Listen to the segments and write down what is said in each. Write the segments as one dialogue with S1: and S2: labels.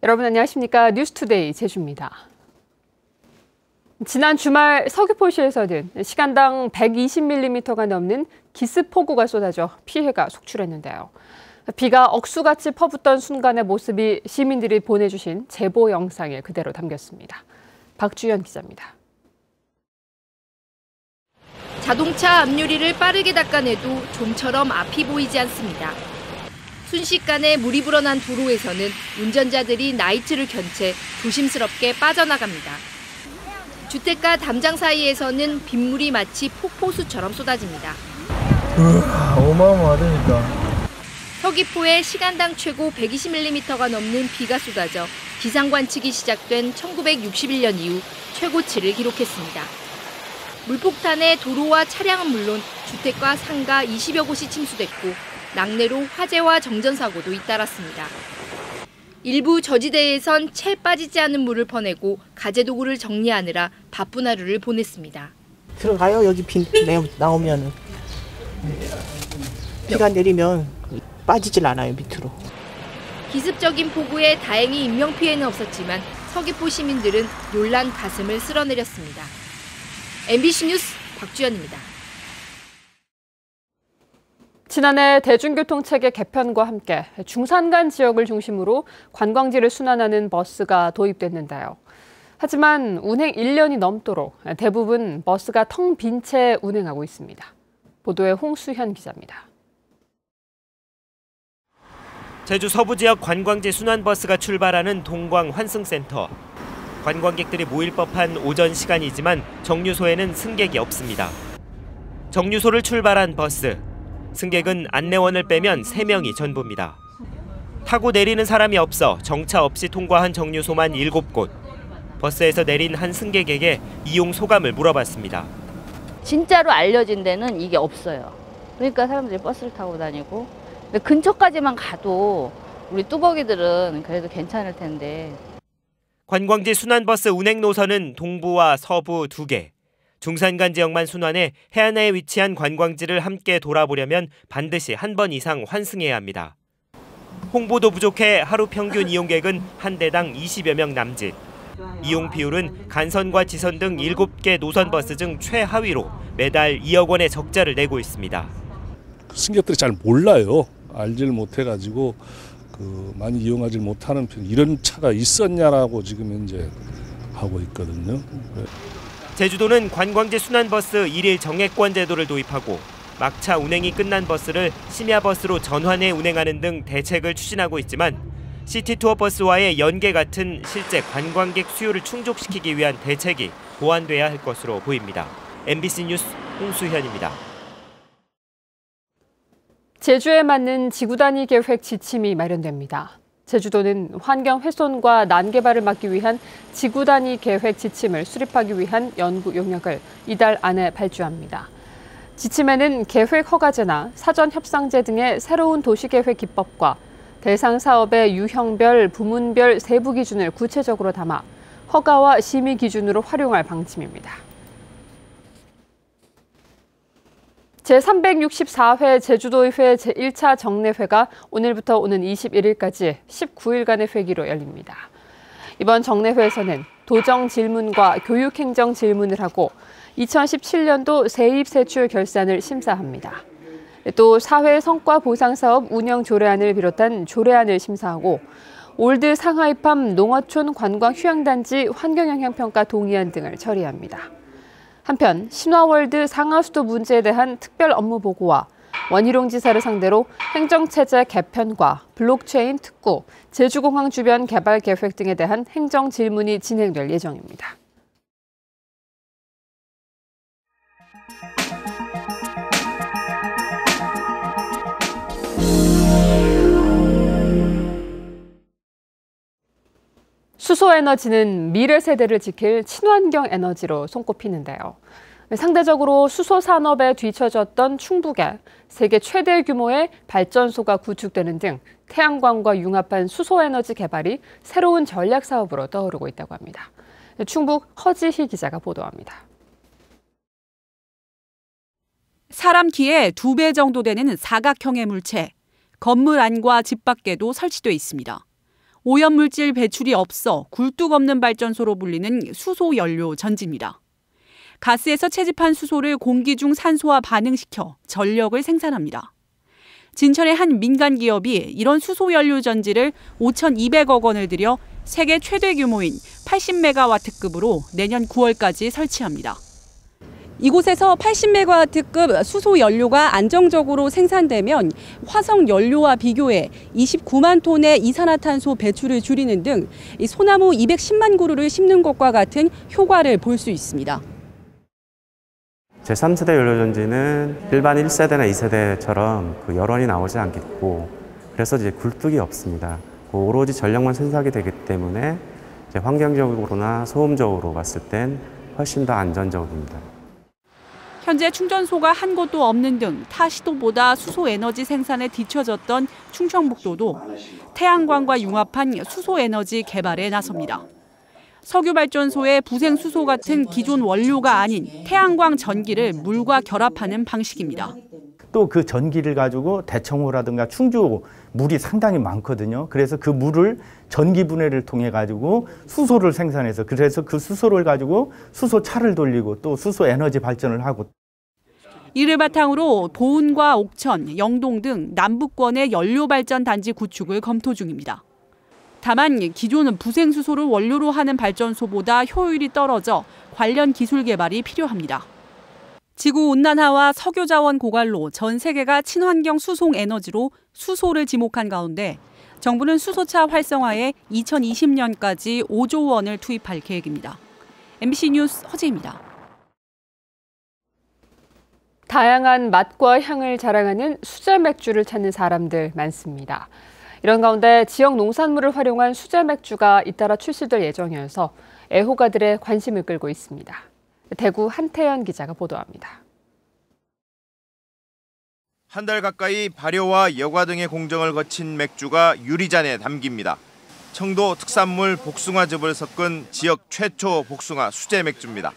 S1: 여러분 안녕하십니까? 뉴스투데이 제주입니다. 지난 주말 서귀포시에서는 시간당 120mm가 넘는 기습폭우가 쏟아져 피해가 속출했는데요. 비가 억수같이 퍼붓던 순간의 모습이 시민들이 보내주신 제보 영상에 그대로 담겼습니다. 박주연 기자입니다.
S2: 자동차 앞유리를 빠르게 닦아내도 좀처럼 앞이 보이지 않습니다. 순식간에 물이 불어난 도로에서는 운전자들이 나이트를 켠 채 조심스럽게 빠져나갑니다. 주택가 담장 사이에서는 빗물이 마치 폭포수처럼 쏟아집니다.
S3: 어마어마하다니까.
S2: 서귀포에 시간당 최고 120mm가 넘는 비가 쏟아져 기상 관측이 시작된 1961년 이후 최고치를 기록했습니다. 물폭탄에 도로와 차량은 물론 주택과 상가 20여 곳이 침수됐고 낙내로 화재와 정전사고도 잇따랐습니다. 일부 저지대에선 채 빠지지 않은 물을 퍼내고 가재도구를 정리하느라 바쁜 하루를 보냈습니다.
S3: 들어가요, 여기 비 나오면은. 비가 내리면 빠지질 않아요, 밑으로.
S2: 기습적인 폭우에 다행히 인명피해는 없었지만 서귀포 시민들은 놀란 가슴을 쓸어내렸습니다. MBC 뉴스 박주연입니다.
S1: 지난해 대중교통체계 개편과 함께 중산간 지역을 중심으로 관광지를 순환하는 버스가 도입됐는데요. 하지만 운행 1년이 넘도록 대부분 버스가 텅 빈 채 운행하고 있습니다. 보도에 홍수현 기자입니다.
S4: 제주 서부 지역 관광지 순환버스가 출발하는 동광 환승센터. 관광객들이 모일 법한 오전 시간이지만 정류소에는 승객이 없습니다. 정류소를 출발한 버스. 승객은 안내원을 빼면 3명이 전부입니다. 타고 내리는 사람이 없어 정차 없이 통과한 정류소만 7곳. 버스에서 내린 한 승객에게 이용 소감을 물어봤습니다.
S5: 진짜로 알려진 데는 이게 없어요. 그러니까 사람들이 버스를 타고 다니고. 근데 근처까지만 가도 우리 뚜벅이들은 그래도 괜찮을 텐데.
S4: 관광지 순환버스 운행 노선은 동부와 서부 2개. 중산간 지역만 순환해 해안에 위치한 관광지를 함께 돌아보려면 반드시 한 번 이상 환승해야 합니다. 홍보도 부족해 하루 평균 이용객은 한 대당 20여 명 남짓. 이용 비율은 간선과 지선 등 7개 노선버스 중 최하위로 매달 2억 원의 적자를 내고 있습니다.
S6: 승객들이 잘 몰라요. 알지를 못해가지고 많이 이용하지 못하는 편. 이런 차가 있었냐라고 지금 현재 하고 있거든요.
S4: 제주도는 관광지 순환버스 1일 정액권 제도를 도입하고 막차 운행이 끝난 버스를 심야버스로 전환해 운행하는 등 대책을 추진하고 있지만 시티투어 버스와의 연계 같은 실제 관광객 수요를 충족시키기 위한 대책이 보완돼야 할 것으로 보입니다. MBC 뉴스 홍수현입니다.
S1: 제주에 맞는 지구 단위 계획 지침이 마련됩니다. 제주도는 환경 훼손과 난개발을 막기 위한 지구 단위 계획 지침을 수립하기 위한 연구 용역을 이달 안에 발주합니다. 지침에는 계획 허가제나 사전 협상제 등의 새로운 도시계획 기법과 대상 사업의 유형별, 부문별 세부 기준을 구체적으로 담아 허가와 심의 기준으로 활용할 방침입니다. 제364회 제주도의회 제1차 정례회가 오늘부터 오는 21일까지 19일간의 회기로 열립니다. 이번 정례회에서는 도정 질문과 교육행정 질문을 하고 2017년도 세입세출 결산을 심사합니다. 또 사회 성과 보상 사업 운영 조례안을 비롯한 조례안을 심사하고 올드 상하이팜 농어촌 관광 휴양단지 환경영향평가 동의안 등을 처리합니다. 한편 신화월드 상하수도 문제에 대한 특별 업무 보고와 원희룡 지사를 상대로 행정체제 개편과 블록체인 특구, 제주공항 주변 개발 계획 등에 대한 행정 질문이 진행될 예정입니다. 수소에너지는 미래 세대를 지킬 친환경 에너지로 손꼽히는데요. 상대적으로 수소 산업에 뒤처졌던 충북에 세계 최대 규모의 발전소가 구축되는 등 태양광과 융합한 수소에너지 개발이 새로운 전략 사업으로 떠오르고 있다고 합니다. 충북 허지희 기자가 보도합니다.
S7: 사람 키의 2배 정도 되는 사각형의 물체, 건물 안과 집 밖에도 설치돼 있습니다. 오염물질 배출이 없어 굴뚝 없는 발전소로 불리는 수소연료 전지입니다. 가스에서 채집한 수소를 공기 중 산소와 반응시켜 전력을 생산합니다. 진천의 한 민간 기업이 이런 수소연료 전지를 5,200억 원을 들여 세계 최대 규모인 80메가와트급으로 내년 9월까지 설치합니다. 이곳에서 80메가와트급 수소 연료가 안정적으로 생산되면 화석 연료와 비교해 29만 톤의 이산화탄소 배출을 줄이는 등 소나무 210만 그루를 심는 것과 같은 효과를 볼 수 있습니다.
S8: 제3세대 연료전지는 일반 1세대나 2세대처럼 그 열원이 나오지 않겠고, 그래서 이제 굴뚝이 없습니다. 오로지 전력만 생산하게 되기 때문에 이제 환경적으로나 소음적으로 봤을 땐 훨씬 더 안전적입니다.
S7: 현재 충전소가 한 곳도 없는 등 타 시도보다 수소 에너지 생산에 뒤처졌던 충청북도도 태양광과 융합한 수소 에너지 개발에 나섭니다. 석유 발전소의 부생 수소 같은 기존 원료가 아닌 태양광 전기를 물과 결합하는 방식입니다.
S9: 또 그 전기를 가지고 대청호라든가 충주 물이 상당히 많거든요. 그래서 그 물을 전기 분해를 통해 가지고 수소를 생산해서, 그래서 그 수소를 가지고 수소차를 돌리고 또 수소 에너지 발전을 하고.
S7: 이를 바탕으로 보은과 옥천, 영동 등 남북권의 연료 발전 단지 구축을 검토 중입니다. 다만 기존은 부생 수소를 원료로 하는 발전소보다 효율이 떨어져 관련 기술 개발이 필요합니다. 지구온난화와 석유 자원 고갈로 전 세계가 친환경 수송 에너지로 수소를 지목한 가운데 정부는 수소차 활성화에 2020년까지 5조 원을 투입할 계획입니다. MBC 뉴스 허지입니다.
S1: 다양한 맛과 향을 자랑하는 수제 맥주를 찾는 사람들 많습니다. 이런 가운데 지역 농산물을 활용한 수제 맥주가 잇따라 출시될 예정이어서 애호가들의 관심을 끌고 있습니다. 대구 한태연 기자가 보도합니다.
S10: 한 달 가까이 발효와 여과 등의 공정을 거친 맥주가 유리잔에 담깁니다. 청도 특산물 복숭아즙을 섞은 지역 최초 복숭아 수제 맥주입니다.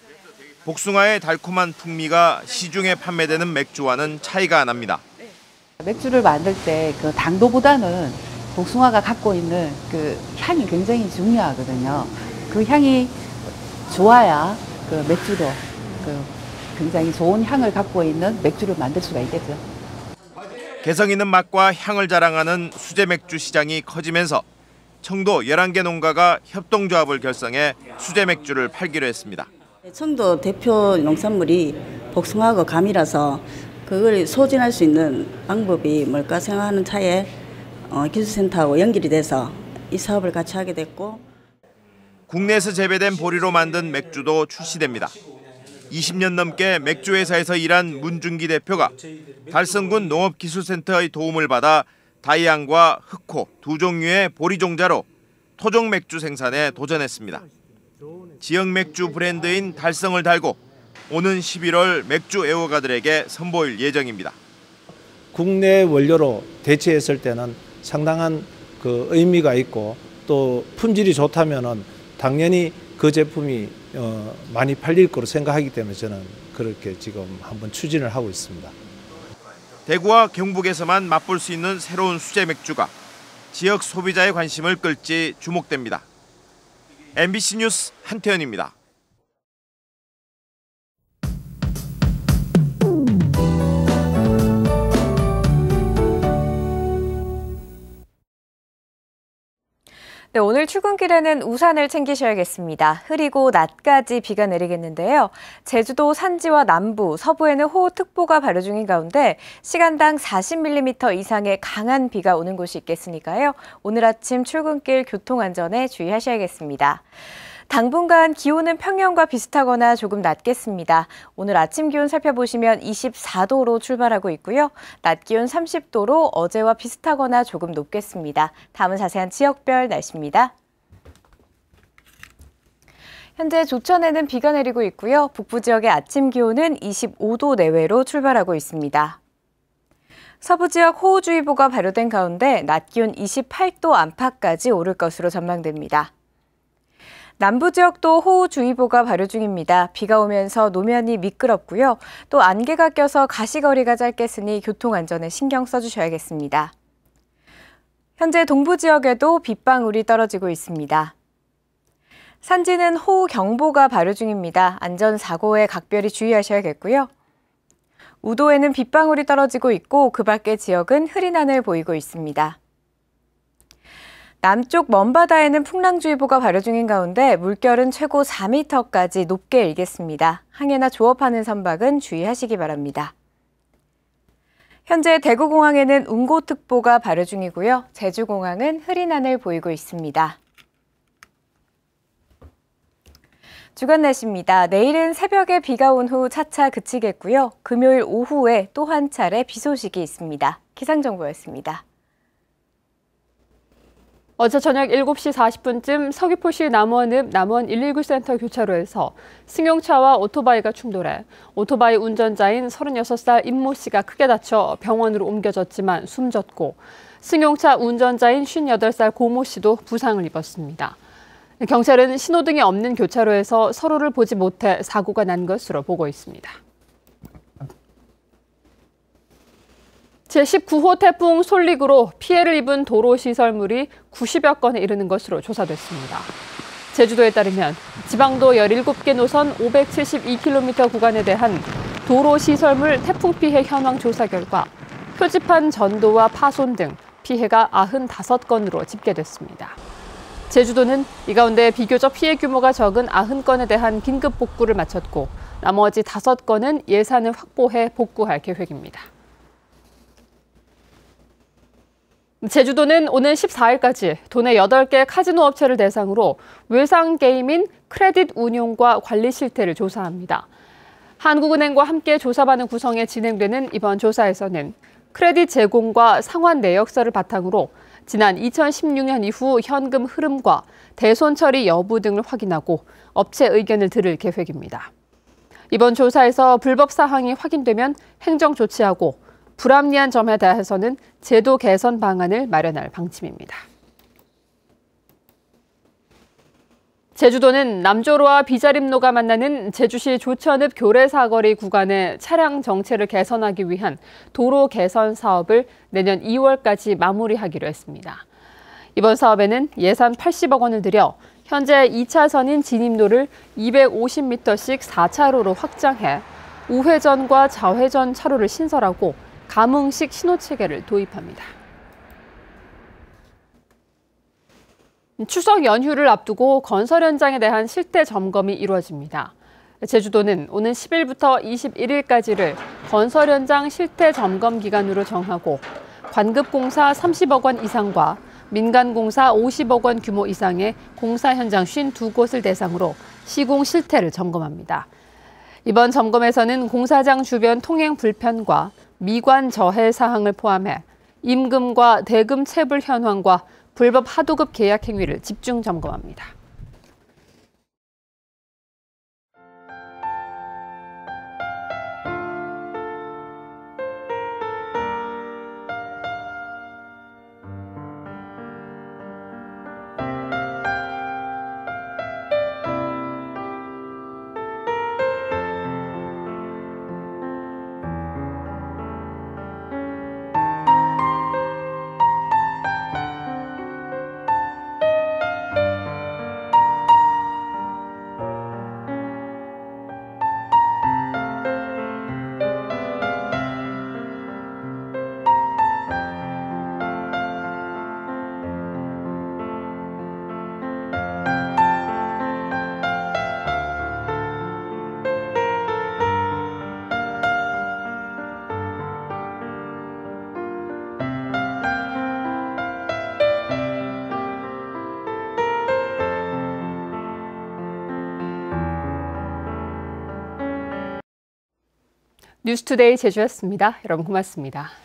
S10: 복숭아의 달콤한 풍미가 시중에 판매되는 맥주와는 차이가 납니다.
S11: 맥주를 만들 때 그 당도보다는 복숭아가 갖고 있는 그 향이 굉장히 중요하거든요. 그 향이 좋아야 그 맥주도 그 굉장히 좋은 향을 갖고 있는 맥주를 만들 수가 있겠죠.
S10: 개성 있는 맛과 향을 자랑하는 수제 맥주 시장이 커지면서 청도 11개 농가가 협동조합을 결성해 수제 맥주를 팔기로 했습니다.
S12: 청도 대표 농산물이 복숭아하고 감이라서 그걸 소진할 수 있는 방법이 뭘까 생각하는 차에 기술센터하고 연결이 돼서 이 사업을 같이 하게 됐고,
S10: 국내에서 재배된 보리로 만든 맥주도 출시됩니다. 20년 넘게 맥주 회사에서 일한 문준기 대표가 달성군 농업기술센터의 도움을 받아 다이안과 흑호 두 종류의 보리 종자로 토종 맥주 생산에 도전했습니다. 지역 맥주 브랜드인 달성을 달고 오는 11월 맥주 애호가들에게 선보일 예정입니다.
S13: 국내 원료로 대체했을 때는 상당한 그 의미가 있고 또 품질이 좋다면은 당연히 그 제품이 많이 팔릴 거로 생각하기 때문에 저는 그렇게 지금 한번 추진을 하고 있습니다.
S10: 대구와 경북에서만 맛볼 수 있는 새로운 수제 맥주가 지역 소비자의 관심을 끌지 주목됩니다. MBC 뉴스 한태연입니다.
S14: 네, 오늘 출근길에는 우산을 챙기셔야겠습니다. 흐리고 낮까지 비가 내리겠는데요. 제주도 산지와 남부, 서부에는 호우특보가 발효 중인 가운데 시간당 40mm 이상의 강한 비가 오는 곳이 있겠으니까요. 오늘 아침 출근길 교통안전에 주의하셔야겠습니다. 당분간 기온은 평년과 비슷하거나 조금 낮겠습니다. 오늘 아침 기온 살펴보시면 24도로 출발하고 있고요. 낮 기온 30도로 어제와 비슷하거나 조금 높겠습니다. 다음은 자세한 지역별 날씨입니다. 현재 조천에는 비가 내리고 있고요. 북부 지역의 아침 기온은 25도 내외로 출발하고 있습니다. 서부 지역 호우주의보가 발효된 가운데 낮 기온 28도 안팎까지 오를 것으로 전망됩니다. 남부 지역도 호우주의보가 발효 중입니다. 비가 오면서 노면이 미끄럽고요. 또 안개가 껴서 가시거리가 짧겠으니 교통안전에 신경 써주셔야겠습니다. 현재 동부 지역에도 빗방울이 떨어지고 있습니다. 산지는 호우경보가 발효 중입니다. 안전사고에 각별히 주의하셔야겠고요. 우도에는 빗방울이 떨어지고 있고 그 밖의 지역은 흐린 하늘 보이고 있습니다. 남쪽 먼바다에는 풍랑주의보가 발효 중인 가운데 물결은 최고 4m까지 높게 일겠습니다. 항해나 조업하는 선박은 주의하시기 바랍니다. 현재 대구공항에는 운고특보가 발효 중이고요. 제주공항은 흐린 하늘 보이고 있습니다. 주간 날씨입니다. 내일은 새벽에 비가 온 후 차차 그치겠고요. 금요일 오후에 또 한 차례 비 소식이 있습니다. 기상정보였습니다.
S1: 어제 저녁 7시 40분쯤 서귀포시 남원읍 남원 119센터 교차로에서 승용차와 오토바이가 충돌해 오토바이 운전자인 36살 임모 씨가 크게 다쳐 병원으로 옮겨졌지만 숨졌고 승용차 운전자인 58살 고모 씨도 부상을 입었습니다. 경찰은 신호등이 없는 교차로에서 서로를 보지 못해 사고가 난 것으로 보고 있습니다. 제19호 태풍 솔릭으로 피해를 입은 도로시설물이 90여 건에 이르는 것으로 조사됐습니다. 제주도에 따르면 지방도 17개 노선 572km 구간에 대한 도로시설물 태풍 피해 현황 조사 결과 표지판 전도와 파손 등 피해가 95건으로 집계됐습니다. 제주도는 이 가운데 비교적 피해 규모가 적은 90건에 대한 긴급 복구를 마쳤고 나머지 5건은 예산을 확보해 복구할 계획입니다. 제주도는 오는 14일까지 도내 8개 카지노 업체를 대상으로 외상 게임인 크레딧 운용과 관리 실태를 조사합니다. 한국은행과 함께 조사반을 구성해 진행되는 이번 조사에서는 크레딧 제공과 상환 내역서를 바탕으로 지난 2016년 이후 현금 흐름과 대손 처리 여부 등을 확인하고 업체 의견을 들을 계획입니다. 이번 조사에서 불법 사항이 확인되면 행정 조치하고 불합리한 점에 대해서는 제도 개선 방안을 마련할 방침입니다. 제주도는 남조로와 비자림로가 만나는 제주시 조천읍 교래사거리 구간의 차량 정체를 개선하기 위한 도로 개선 사업을 내년 2월까지 마무리하기로 했습니다. 이번 사업에는 예산 80억 원을 들여 현재 2차선인 진입로를 250m씩 4차로로 확장해 우회전과 좌회전 차로를 신설하고 감흥식 신호체계를 도입합니다. 추석 연휴를 앞두고 건설 현장에 대한 실태 점검이 이루어집니다. 제주도는 오는 10일부터 21일까지를 건설 현장 실태 점검 기간으로 정하고 관급공사 30억 원 이상과 민간공사 50억 원 규모 이상의 공사 현장 52곳을 대상으로 시공 실태를 점검합니다. 이번 점검에서는 공사장 주변 통행 불편과 미관 저해 사항을 포함해 임금과 대금 체불 현황과 불법 하도급 계약 행위를 집중 점검합니다. 뉴스투데이 제주였습니다. 여러분 고맙습니다.